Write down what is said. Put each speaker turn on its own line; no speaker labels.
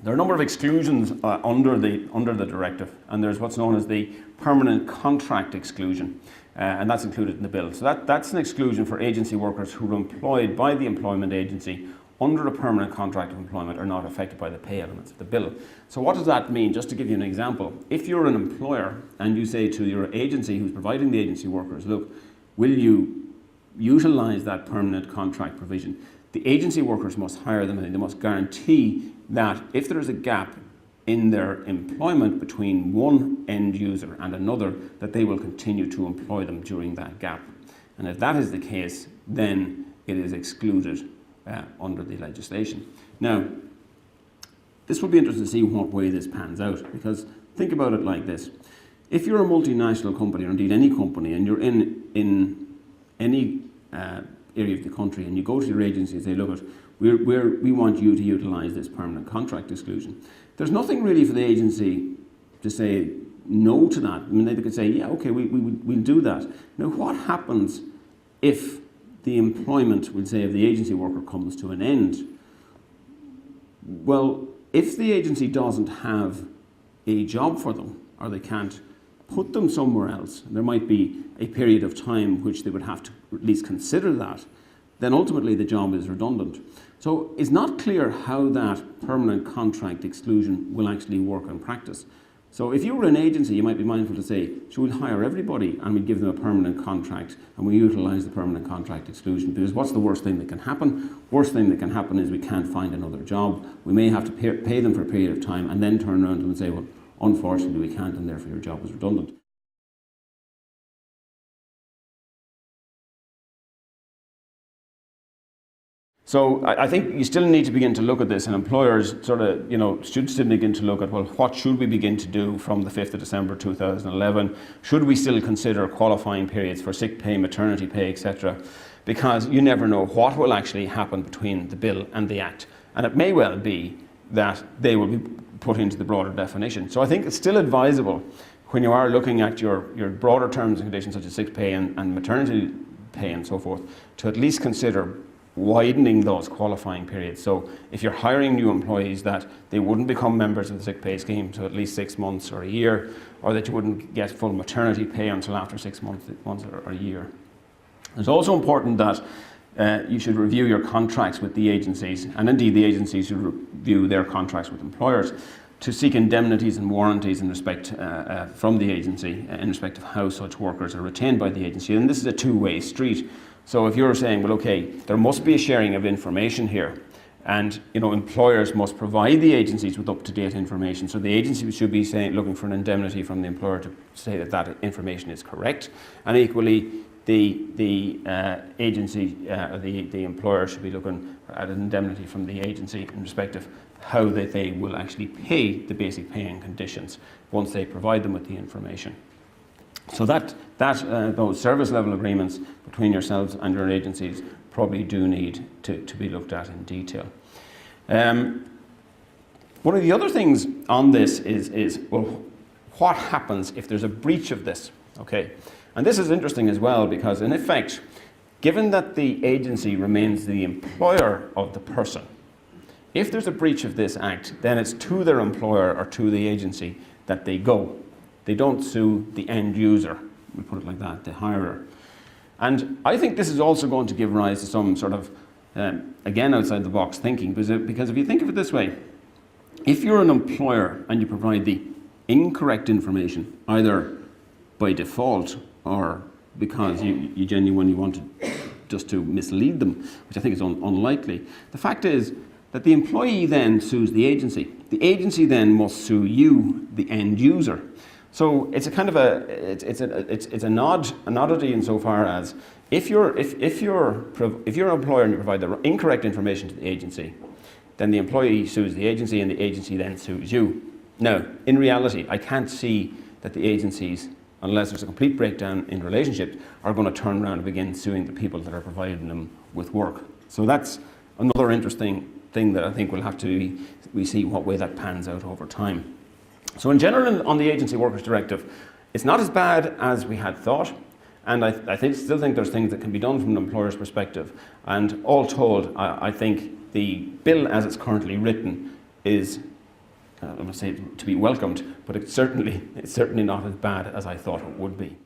There are a number of exclusions under the directive, and there's what's known as the permanent contract exclusion, and that's included in the bill. So that's an exclusion for agency workers who are employed by the employment agency under a permanent contract of employment are not affected by the pay elements of the bill. So what does that mean? Just to give you an example, if you're an employer and you say to your agency who's providing the agency workers, look, will you utilise that permanent contract provision? The agency workers must hire them and they must guarantee that if there is a gap in their employment between one end user and another, that they will continue to employ them during that gap. And if that is the case, then it is excluded under the legislation. Now, this will be interesting to see what way this pans out, because think about it like this. If you're a multinational company, or indeed any company, and you're in any area of the country, and you go to your agency and say, look, we want you to utilise this permanent contract exclusion. There's nothing really for the agency to say no to that. I mean, they could say, yeah, okay, we'll do that. Now, what happens if the employment, we'll say, of the agency worker comes to an end? Well, if the agency doesn't have a job for them, or they can't put them somewhere else, there might be a period of time which they would have to at least consider that, then ultimately the job is redundant. So it's not clear how that permanent contract exclusion will actually work in practice. So if you were an agency, you might be mindful to say, should we hire everybody and we give them a permanent contract and we utilise the permanent contract exclusion? Because what's the worst thing that can happen? Worst thing that can happen is we can't find another job. We may have to pay them for a period of time and then turn around to them and say, well, unfortunately we can't, and therefore your job is redundant. So I think you still need to begin to look at this, and employers sort of, should still begin to look at, well, what should we begin to do from the 5th of December 2011? Should we still consider qualifying periods for sick pay, maternity pay, etc.? Because you never know what will actually happen between the bill and the act. And it may well be that they will be put into the broader definition. So I think it's still advisable, when you are looking at your broader terms and conditions such as sick pay and maternity pay and so forth, to at least consider widening those qualifying periods. So if you're hiring new employees, that they wouldn't become members of the sick pay scheme to at least 6 months or a year, or that you wouldn't get full maternity pay until after 6 months or a year. It's also important that you should review your contracts with the agencies, and indeed the agencies should review their contracts with employers, to seek indemnities and warranties in respect from the agency in respect of how such workers are retained by the agency. And this is a two-way street. So if you're saying, well, okay, there must be a sharing of information here, and employers must provide the agencies with up-to-date information. So the agency should be looking for an indemnity from the employer to say that information is correct, and equally the agency, the employer should be looking at an indemnity from the agency in respect of how they will actually pay the basic paying conditions once they provide them with the information. So those service level agreements between yourselves and your agencies probably do need to be looked at in detail. One of the other things on this is, well, what happens if there's a breach of this? Okay, and this is interesting as well, because in effect, given that the agency remains the employer of the person, if there's a breach of this act, then it's to their employer or to the agency that they go. They don't sue the end user, we put it like that, the hirer. And I think this is also going to give rise to some sort of, again, outside the box thinking, because if you think of it this way, if you're an employer and you provide the incorrect information, either by default or because you genuinely wanted just to mislead them, which I think is unlikely, the fact is that the employee then sues the agency. The agency then must sue you, the end user. So it's a kind of it's an oddity insofar as if you're an employer and you provide the incorrect information to the agency, then the employee sues the agency and the agency then sues you. Now, in reality, I can't see that the agencies, unless there's a complete breakdown in relationships, are going to turn around and begin suing the people that are providing them with work. So that's another interesting thing that I think we'll have to we see what way that pans out over time. So in general, on the Agency Workers Directive, it's not as bad as we had thought, and I still think there's things that can be done from an employer's perspective. And all told, I think the bill as it's currently written is I'm going to say to be welcomed, but it's certainly not as bad as I thought it would be.